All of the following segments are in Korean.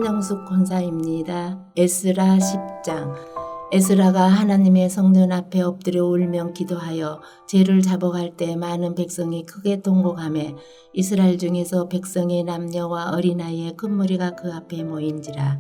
손영숙 권사입니다. 에스라 10장. 에스라가 하나님의 성전 앞에 엎드려 울며 기도하여 죄를 자복할 때 많은 백성이 크게 통곡하며 이스라엘 중에서 백성의 남녀와 어린아이의 큰 무리가 그 앞에 모인지라.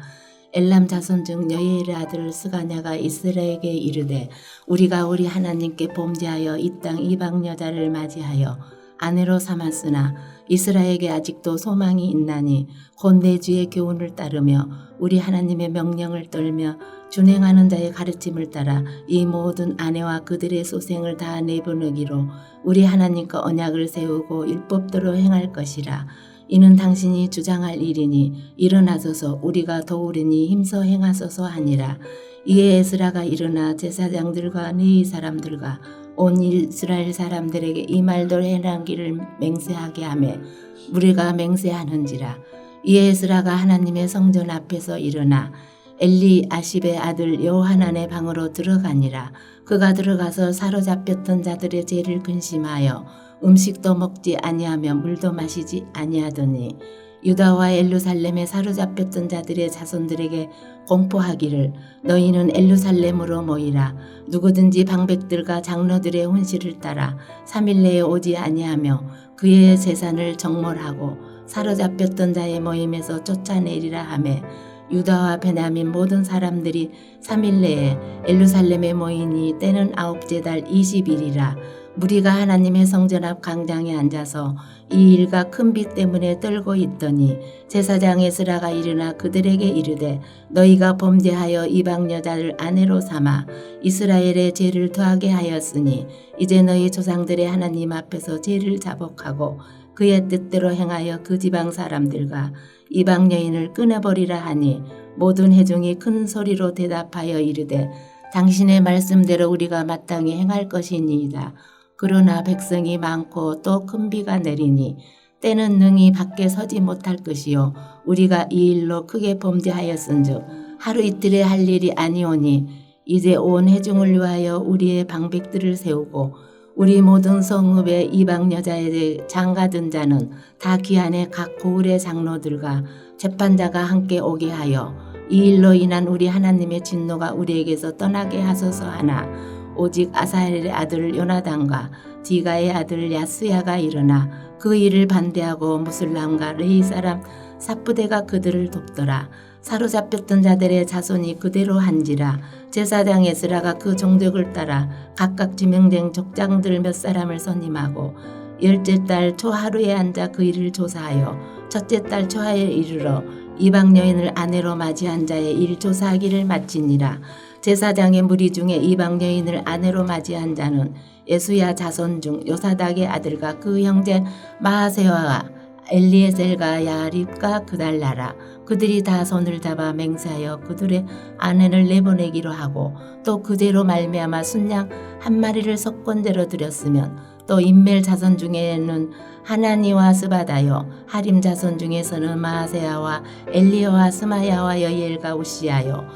엘람 자손 중 여예일의 아들 스가냐가 이스라엘에게 이르되 우리가 우리 하나님께 범죄하여 이 땅 이방 여자를 맞이하여 아내로 삼았으나 이스라엘에게 아직도 소망이 있나니 곧 내 주의 교훈을 따르며 우리 하나님의 명령을 떨며 준행하는 자의 가르침을 따라 이 모든 아내와 그들의 소생을 다 내보내기로 우리 하나님과 언약을 세우고 율법대로 행할 것이라. 이는 당신이 주장할 일이니 일어나소서 우리가 도우리니 힘써 행하소서 하니라. 이에 에스라가 일어나 제사장들과 레위 사람들과 온 이스라엘 사람들에게 이 말도 행하기를 맹세하게 하며 무리가 맹세하는지라. 이에 에스라가 하나님의 성전 앞에서 일어나 엘리아십의 아들 여호하난의 방으로 들어가니라. 그가 들어가서 사로잡혔던 자들의 죄를 근심하여 음식도 먹지 아니하며 물도 마시지 아니하더니 유다와 예루살렘에 사로잡혔던 자들의 자손들에게 공포하기를 너희는 예루살렘으로 모이라. 누구든지 방백들과 장로들의 훈시를 따라 3일 내에 오지 아니하며 그의 재산을 정몰하고 사로잡혔던 자의 모임에서 쫓아내리라 하매 유다와 베냐민 모든 사람들이 3일 내에 예루살렘에 모이니 때는 9째 달 20일이라. 무리가 하나님의 성전 앞 광장에 앉아서 이 일과 큰 비 때문에 떨고 있더니 제사장 에스라가 일어나 그들에게 이르되 너희가 범죄하여 이방 여자를 아내로 삼아 이스라엘의 죄를 더하게 하였으니 이제 너희 조상들의 하나님 앞에서 죄를 자복하고 그의 뜻대로 행하여 그 지방 사람들과 이방 여인을 끊어버리라 하니 모든 회중이 큰 소리로 대답하여 이르되 당신의 말씀대로 우리가 마땅히 행할 것이니이다. 그러나 백성이 많고 또 큰 비가 내리니 때는 능히 밖에 서지 못할 것이요 우리가 이 일로 크게 범죄하였은즉 하루 이틀에 할 일이 아니오니 이제 온 회중을 위하여 우리의 방백들을 세우고 우리 모든 성읍의 이방 여자에 장가든 자는 다 기한에 각 고을의 장로들과 재판자가 함께 오게 하여 이 일로 인한 우리 하나님의 진노가 우리에게서 떠나게 하소서 하나 오직 아사엘의 아들 요나단과 디가의 아들 야스야가 일어나 그 일을 반대하고 무슬람과 레위 사람 사프데가 그들을 돕더라. 사로잡혔던 자들의 자손이 그대로 한지라. 제사장 에스라가 그 종족을 따라 각각 지명된 족장들 몇 사람을 선임하고 10째 달 초하루에 앉아 그 일을 조사하여 첫째 달 초하에 이르러 이방 여인을 아내로 맞이한 자의 일 조사하기를 마치니라. 제사장의 무리 중에 이방 여인을 아내로 맞이한 자는 예수야 자손 중 요사닥의 아들과 그 형제 마하세와와 엘리에셀과 야립과 그달라라. 그들이 다 손을 잡아 맹세하여 그들의 아내를 내보내기로 하고 또 그대로 말미암아 순양 한 마리를 속건대로 드렸으면 또 인멜 자손 중에는 하나니와 스바다요 하림 자손 중에서는 마하세야와 엘리야와 스마야와 여이엘과 우시야요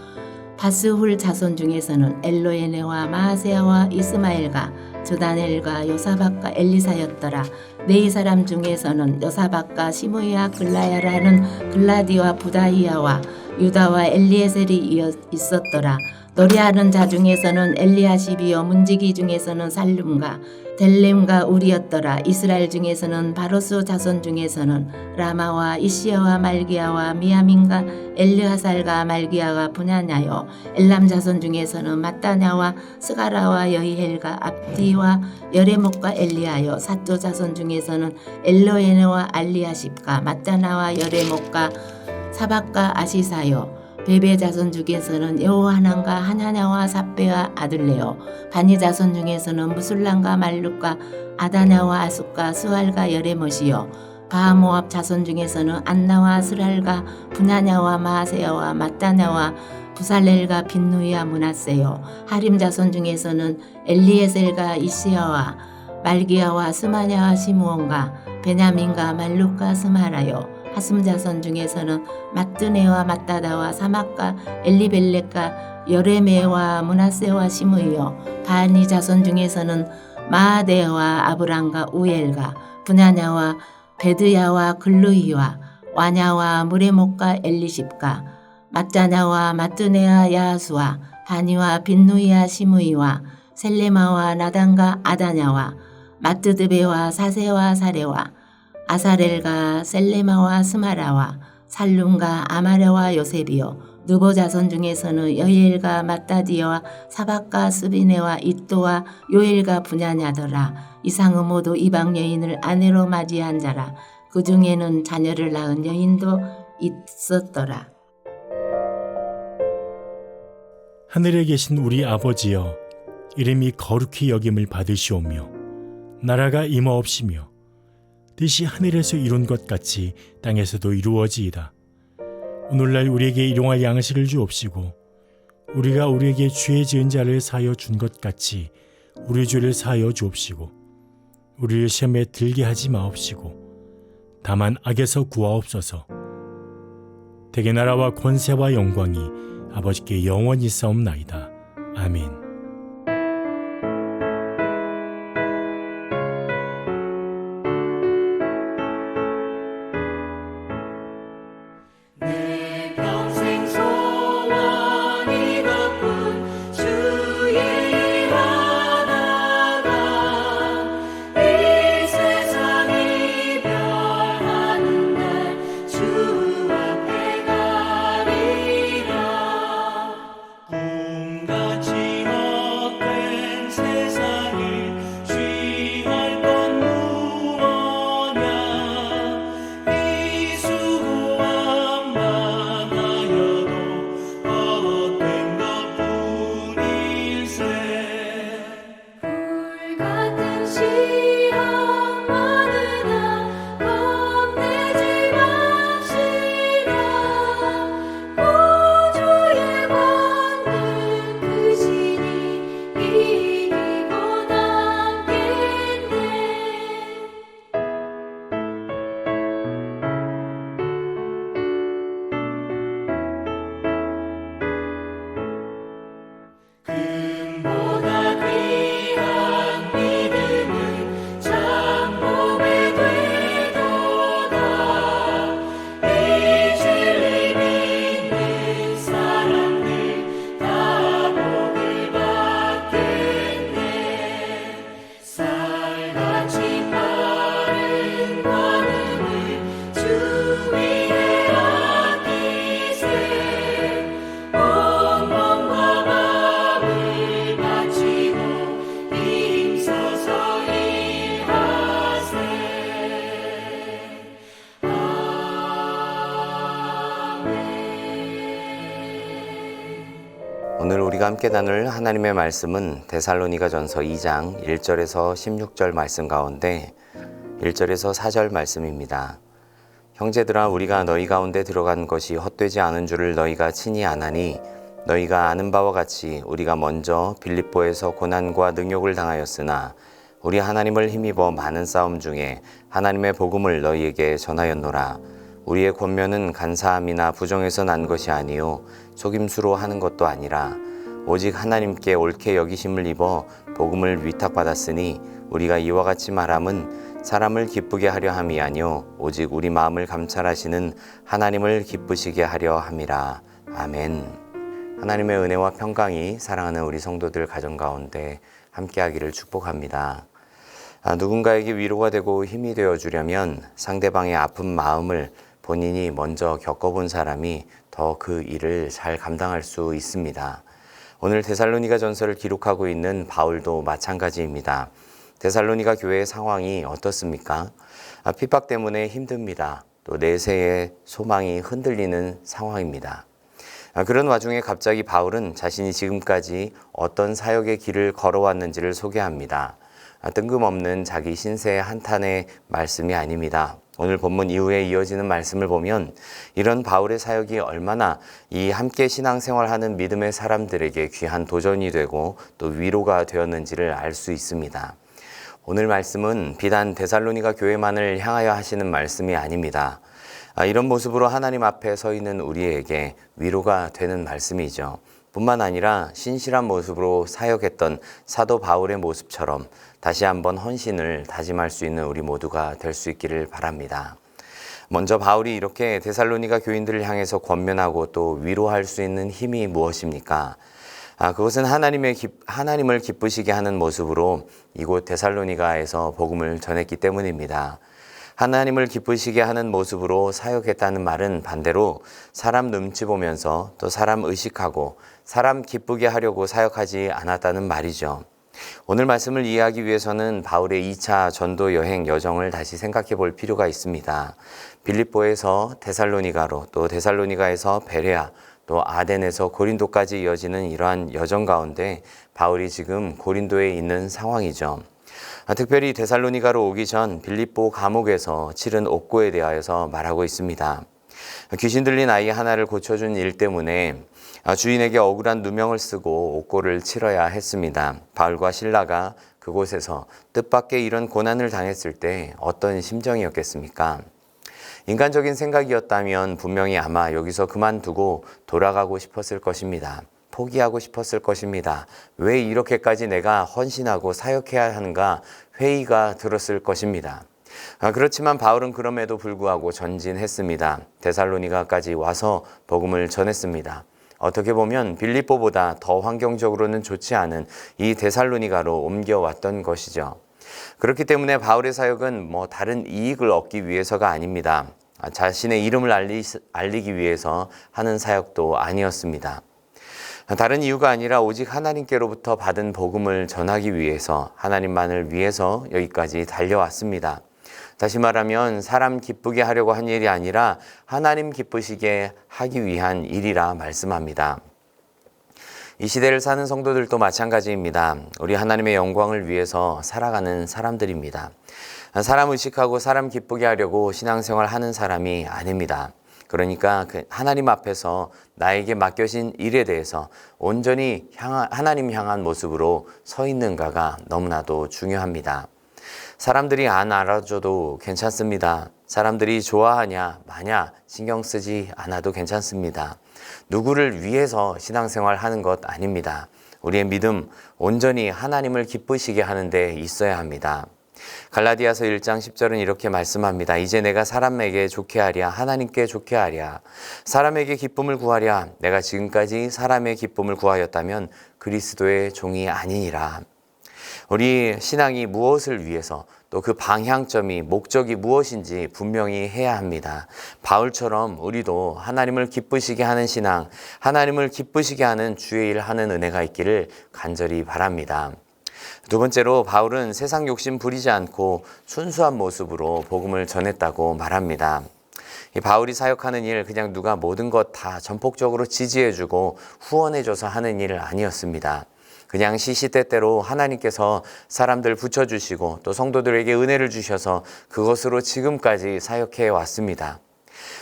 바스훌 자손 중에서는 엘로에네와 마하세야와 이스마엘과 드다넬과 요사박과 엘리사였더라. 네 사람 중에서는 요사박과 시므이와 글라야라는 글라디와 부다히야와 유다와 엘리에셀이 있었더라. 노래하는 자 중에서는 엘리아십이요 문지기 중에서는 살룸과 델렘과 우리였더라. 이스라엘 중에서는 바로스 자손 중에서는 라마와 이시야와 말기야와 미야민과 엘르하살과 말기야가 분야냐요 엘람 자손 중에서는 마따냐와 스가라와 여이헬과 압디와 여레목과 엘리야요 사또 자손 중에서는 엘로에네와 알리아십과 마따나와 여레목과 사박과 아시사요 베베 자손 중에서는 여호하난과 하나냐와 삽베와 아들레요 바니 자손 중에서는 무술람과 말룩과 아다냐와 아숫과 스왈과 여레못이요 바모압 자손 중에서는 안나와 스랄과 분야냐와 마하세야와 마따냐와 부살렐과 빈누이와 문하세요 하림 자손 중에서는 엘리에셀과 이시야와 말기야와 스마냐와 시므온과 베냐민과 말룩과 스마라요 하슴 자손 중에서는 마뜨네와 마따다와 사막과 엘리벨렉과 여레메와 문하세와 시므이요 바니 자손 중에서는 마하데와 아브람과 우엘과 분야냐와 베드야와 글루이와 와냐와 무레목과 엘리십과 mat자냐와 마뚜네와 야하수와 바니와 빈누이와 시므이와 셀레마와 나단과 아다냐와 마뜨드베와 사세와 사레와 아사렐과 셀레마와 스마라와 살룸과 아마랴와 요셉이요 느보 자손 중에서는 여엘과 마따디와 사박과 스비네와 잇도와 요엘과 분야냐더라. 이상은 모두 이방 여인을 아내로 맞이한 자라. 그 중에는 자녀를 낳은 여인도 있었더라. 하늘에 계신 우리 아버지여, 이름이 거룩히 여김을 받으시오며 나라가 임하옵시며 뜻이 하늘에서 이룬 것 같이 땅에서도 이루어지이다. 오늘날 우리에게 일용할 양식을 주옵시고 우리가 우리에게 죄 지은 자를 사하여 준 것 같이 우리 죄를 사하여 주옵시고 우리를 시험에 들게 하지 마옵시고 다만 악에서 구하옵소서. 대개 나라와 권세와 영광이 아버지께 영원히 싸움나이다. 아멘. 오늘 우리가 함께 나눌 하나님의 말씀은 데살로니가전서 2장 1절에서 16절 말씀 가운데 1절에서 4절 말씀입니다. 형제들아, 우리가 너희 가운데 들어간 것이 헛되지 않은 줄을 너희가 친히 아나니 너희가 아는 바와 같이 우리가 먼저 빌립보에서 고난과 능욕을 당하였으나 우리 하나님을 힘입어 많은 싸움 중에 하나님의 복음을 너희에게 전하였노라. 우리의 권면은 간사함이나 부정에서 난 것이 아니요 속임수로 하는 것도 아니라 오직 하나님께 옳게 여기심을 입어 복음을 위탁받았으니 우리가 이와 같이 말함은 사람을 기쁘게 하려 함이 아니요 오직 우리 마음을 감찰하시는 하나님을 기쁘시게 하려 함이라. 아멘. 하나님의 은혜와 평강이 사랑하는 우리 성도들 가정 가운데 함께하기를 축복합니다. 누군가에게 위로가 되고 힘이 되어주려면 상대방의 아픈 마음을 본인이 먼저 겪어본 사람이 더 그 일을 잘 감당할 수 있습니다. 오늘 데살로니가 전서를 기록하고 있는 바울도 마찬가지입니다. 데살로니가 교회의 상황이 어떻습니까? 핍박 때문에 힘듭니다. 또 내세의 소망이 흔들리는 상황입니다. 그런 와중에 갑자기 바울은 자신이 지금까지 어떤 사역의 길을 걸어왔는지를 소개합니다. 뜬금없는 자기 신세의 한탄의 말씀이 아닙니다. 오늘 본문 이후에 이어지는 말씀을 보면 이런 바울의 사역이 얼마나 이 함께 신앙생활하는 믿음의 사람들에게 귀한 도전이 되고 또 위로가 되었는지를 알 수 있습니다. 오늘 말씀은 비단 데살로니가 교회만을 향하여 하시는 말씀이 아닙니다. 이런 모습으로 하나님 앞에 서 있는 우리에게 위로가 되는 말씀이죠. 뿐만 아니라 신실한 모습으로 사역했던 사도 바울의 모습처럼 다시 한번 헌신을 다짐할 수 있는 우리 모두가 될 수 있기를 바랍니다. 먼저 바울이 이렇게 데살로니가 교인들을 향해서 권면하고 또 위로할 수 있는 힘이 무엇입니까? 그것은 하나님을 기쁘시게 하는 모습으로 이곳 데살로니가에서 복음을 전했기 때문입니다. 하나님을 기쁘시게 하는 모습으로 사역했다는 말은 반대로 사람 눈치 보면서 또 사람 의식하고 사람 기쁘게 하려고 사역하지 않았다는 말이죠. 오늘 말씀을 이해하기 위해서는 바울의 2차 전도 여행 여정을 다시 생각해 볼 필요가 있습니다. 빌립보에서 데살로니가로, 또 데살로니가에서 베레아, 또 아덴에서 고린도까지 이어지는 이러한 여정 가운데 바울이 지금 고린도에 있는 상황이죠. 특별히 데살로니가로 오기 전 빌립보 감옥에서 치른 옥고에 대하여서 말하고 있습니다. 귀신 들린 아이 하나를 고쳐준 일 때문에 주인에게 억울한 누명을 쓰고 옥고를 치러야 했습니다. 바울과 실라가 그곳에서 뜻밖의 이런 고난을 당했을 때 어떤 심정이었겠습니까? 인간적인 생각이었다면 분명히 아마 여기서 그만두고 돌아가고 싶었을 것입니다. 포기하고 싶었을 것입니다. 왜 이렇게까지 내가 헌신하고 사역해야 하는가 회의가 들었을 것입니다. 그렇지만 바울은 그럼에도 불구하고 전진했습니다. 데살로니가까지 와서 복음을 전했습니다. 어떻게 보면 빌립보보다 더 환경적으로는 좋지 않은 이 데살로니가로 옮겨왔던 것이죠. 그렇기 때문에 바울의 사역은 다른 이익을 얻기 위해서가 아닙니다. 자신의 이름을 알리기 위해서 하는 사역도 아니었습니다. 다른 이유가 아니라 오직 하나님께로부터 받은 복음을 전하기 위해서, 하나님만을 위해서 여기까지 달려왔습니다. 다시 말하면 사람 기쁘게 하려고 한 일이 아니라 하나님 기쁘시게 하기 위한 일이라 말씀합니다. 이 시대를 사는 성도들도 마찬가지입니다. 우리 하나님의 영광을 위해서 살아가는 사람들입니다. 사람 의식하고 사람 기쁘게 하려고 신앙생활 하는 사람이 아닙니다. 그러니까 하나님 앞에서 나에게 맡겨진 일에 대해서 온전히 하나님 향한 모습으로 서 있는가가 너무나도 중요합니다. 사람들이 안 알아줘도 괜찮습니다. 사람들이 좋아하냐 마냐 신경 쓰지 않아도 괜찮습니다. 누구를 위해서 신앙생활 하는 것 아닙니다. 우리의 믿음 온전히 하나님을 기쁘시게 하는 데 있어야 합니다. 갈라디아서 1장 10절은 이렇게 말씀합니다. 이제 내가 사람에게 좋게 하랴 하나님께 좋게 하랴. 사람에게 기쁨을 구하랴. 내가 지금까지 사람의 기쁨을 구하였다면 그리스도의 종이 아니니라. 우리 신앙이 무엇을 위해서 또 그 방향점이 목적이 무엇인지 분명히 해야 합니다. 바울처럼 우리도 하나님을 기쁘시게 하는 신앙, 하나님을 기쁘시게 하는 주의 일 하는 은혜가 있기를 간절히 바랍니다. 두 번째로 바울은 세상 욕심 부리지 않고 순수한 모습으로 복음을 전했다고 말합니다. 이 바울이 사역하는 일 그냥 누가 모든 것 다 전폭적으로 지지해주고 후원해줘서 하는 일 아니었습니다. 그냥 시시때때로 하나님께서 사람들 붙여주시고 또 성도들에게 은혜를 주셔서 그것으로 지금까지 사역해 왔습니다.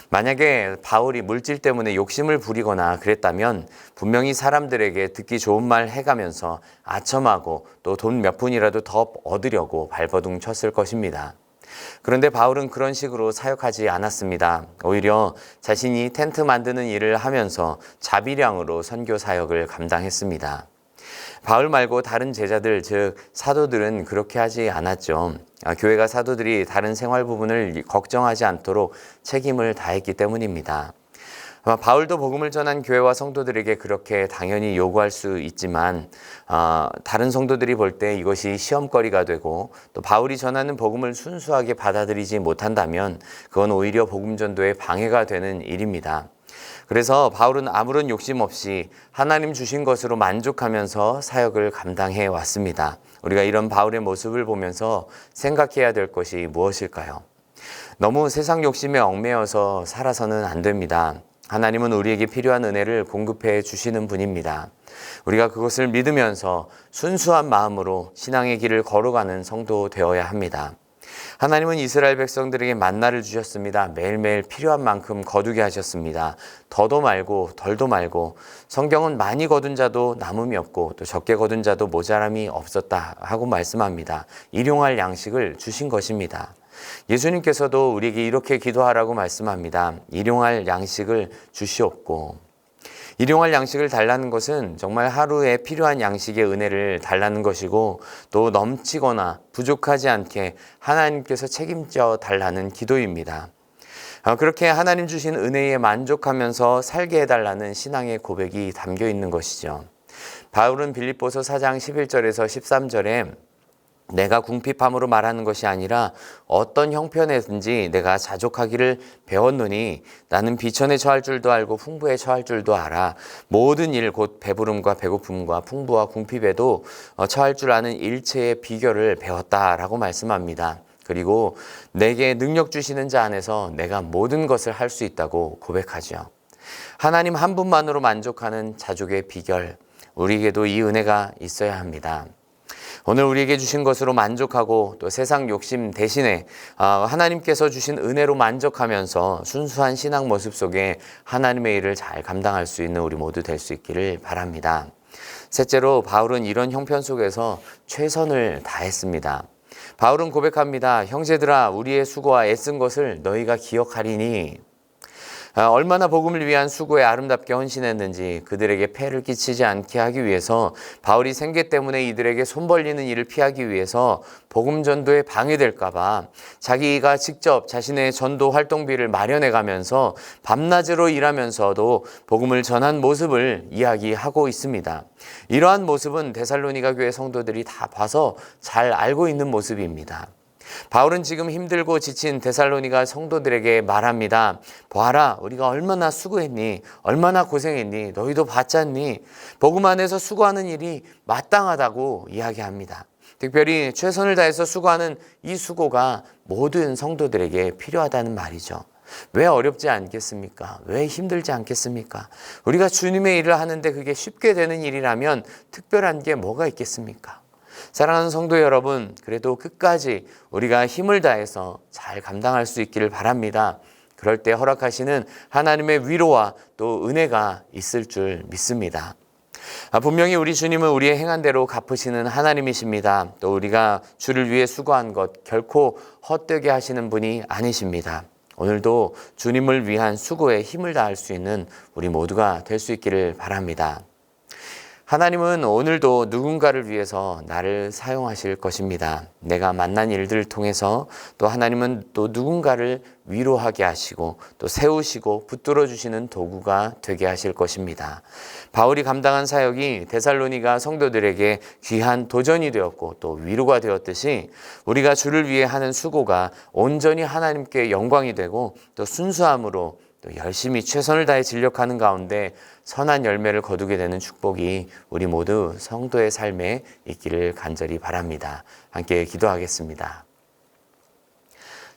만약에 바울이 물질 때문에 욕심을 부리거나 그랬다면 분명히 사람들에게 듣기 좋은 말 해가면서 아첨하고 또 돈 몇 푼이라도 더 얻으려고 발버둥 쳤을 것입니다. 그런데 바울은 그런 식으로 사역하지 않았습니다. 오히려 자신이 텐트 만드는 일을 하면서 자비량으로 선교 사역을 감당했습니다. 바울 말고 다른 제자들, 즉 사도들은 그렇게 하지 않았죠. 교회가 사도들이 다른 생활 부분을 걱정하지 않도록 책임을 다했기 때문입니다. 바울도 복음을 전한 교회와 성도들에게 그렇게 당연히 요구할 수 있지만 다른 성도들이 볼 때 이것이 시험거리가 되고 또 바울이 전하는 복음을 순수하게 받아들이지 못한다면 그건 오히려 복음 전도에 방해가 되는 일입니다. 그래서 바울은 아무런 욕심 없이 하나님 주신 것으로 만족하면서 사역을 감당해 왔습니다. 우리가 이런 바울의 모습을 보면서 생각해야 될 것이 무엇일까요? 너무 세상 욕심에 얽매여서 살아서는 안 됩니다. 하나님은 우리에게 필요한 은혜를 공급해 주시는 분입니다. 우리가 그것을 믿으면서 순수한 마음으로 신앙의 길을 걸어가는 성도 되어야 합니다. 하나님은 이스라엘 백성들에게 만나를 주셨습니다. 매일매일 필요한 만큼 거두게 하셨습니다. 더도 말고 덜도 말고 성경은 많이 거둔 자도 남음이 없고 또 적게 거둔 자도 모자람이 없었다 하고 말씀합니다. 일용할 양식을 주신 것입니다. 예수님께서도 우리에게 이렇게 기도하라고 말씀합니다. 일용할 양식을 주시옵고. 일용할 양식을 달라는 것은 정말 하루에 필요한 양식의 은혜를 달라는 것이고 또 넘치거나 부족하지 않게 하나님께서 책임져 달라는 기도입니다. 그렇게 하나님 주신 은혜에 만족하면서 살게 해달라는 신앙의 고백이 담겨 있는 것이죠. 바울은 빌립보서 4장 11절에서 13절에 내가 궁핍함으로 말하는 것이 아니라 어떤 형편에든지 내가 자족하기를 배웠노니 나는 비천에 처할 줄도 알고 풍부에 처할 줄도 알아. 모든 일 곧 배부름과 배고픔과 풍부와 궁핍에도 처할 줄 아는 일체의 비결을 배웠다라고 말씀합니다. 그리고 내게 능력 주시는 자 안에서 내가 모든 것을 할 수 있다고 고백하죠. 하나님 한 분만으로 만족하는 자족의 비결, 우리에게도 이 은혜가 있어야 합니다. 오늘 우리에게 주신 것으로 만족하고 또 세상 욕심 대신에 하나님께서 주신 은혜로 만족하면서 순수한 신앙 모습 속에 하나님의 일을 잘 감당할 수 있는 우리 모두 될 수 있기를 바랍니다. 셋째로 바울은 이런 형편 속에서 최선을 다했습니다. 바울은 고백합니다. 형제들아, 우리의 수고와 애쓴 것을 너희가 기억하리니. 얼마나 복음을 위한 수고에 아름답게 헌신했는지 그들에게 폐를 끼치지 않게 하기 위해서 바울이 생계 때문에 이들에게 손 벌리는 일을 피하기 위해서 복음 전도에 방해될까 봐 자기가 직접 자신의 전도 활동비를 마련해 가면서 밤낮으로 일하면서도 복음을 전한 모습을 이야기하고 있습니다. 이러한 모습은 데살로니가 교회 성도들이 다 봐서 잘 알고 있는 모습입니다. 바울은 지금 힘들고 지친 데살로니가 성도들에게 말합니다. 보아라, 우리가 얼마나 수고했니? 얼마나 고생했니? 너희도 봤잖니? 복음 안에서 수고하는 일이 마땅하다고 이야기합니다. 특별히 최선을 다해서 수고하는 이 수고가 모든 성도들에게 필요하다는 말이죠. 왜 어렵지 않겠습니까? 왜 힘들지 않겠습니까? 우리가 주님의 일을 하는데 그게 쉽게 되는 일이라면 특별한 게 뭐가 있겠습니까? 사랑하는 성도 여러분, 그래도 끝까지 우리가 힘을 다해서 잘 감당할 수 있기를 바랍니다. 그럴 때 허락하시는 하나님의 위로와 또 은혜가 있을 줄 믿습니다. 분명히 우리 주님은 우리의 행한 대로 갚으시는 하나님이십니다. 또 우리가 주를 위해 수고한 것 결코 헛되게 하시는 분이 아니십니다. 오늘도 주님을 위한 수고에 힘을 다할 수 있는 우리 모두가 될 수 있기를 바랍니다. 하나님은 오늘도 누군가를 위해서 나를 사용하실 것입니다. 내가 만난 일들을 통해서 또 하나님은 또 누군가를 위로하게 하시고 또 세우시고 붙들어 주시는 도구가 되게 하실 것입니다. 바울이 감당한 사역이 데살로니가 성도들에게 귀한 도전이 되었고 또 위로가 되었듯이 우리가 주를 위해 하는 수고가 온전히 하나님께 영광이 되고 또 순수함으로 또 열심히 최선을 다해 진력하는 가운데 선한 열매를 거두게 되는 축복이 우리 모두 성도의 삶에 있기를 간절히 바랍니다. 함께 기도하겠습니다.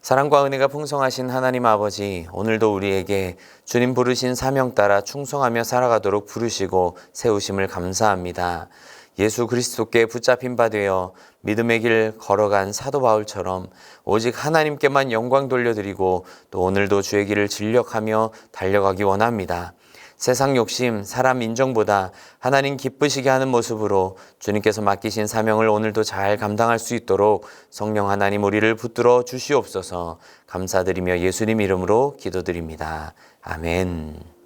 사랑과 은혜가 풍성하신 하나님 아버지, 오늘도 우리에게 주님 부르신 사명 따라 충성하며 살아가도록 부르시고 세우심을 감사합니다. 예수 그리스도께 붙잡힌 바 되어 믿음의 길 걸어간 사도 바울처럼 오직 하나님께만 영광 돌려드리고 또 오늘도 주의 길을 진력하며 달려가기 원합니다. 세상 욕심, 사람 인정보다 하나님 기쁘시게 하는 모습으로 주님께서 맡기신 사명을 오늘도 잘 감당할 수 있도록 성령 하나님 우리를 붙들어 주시옵소서. 감사드리며 예수님 이름으로 기도드립니다. 아멘.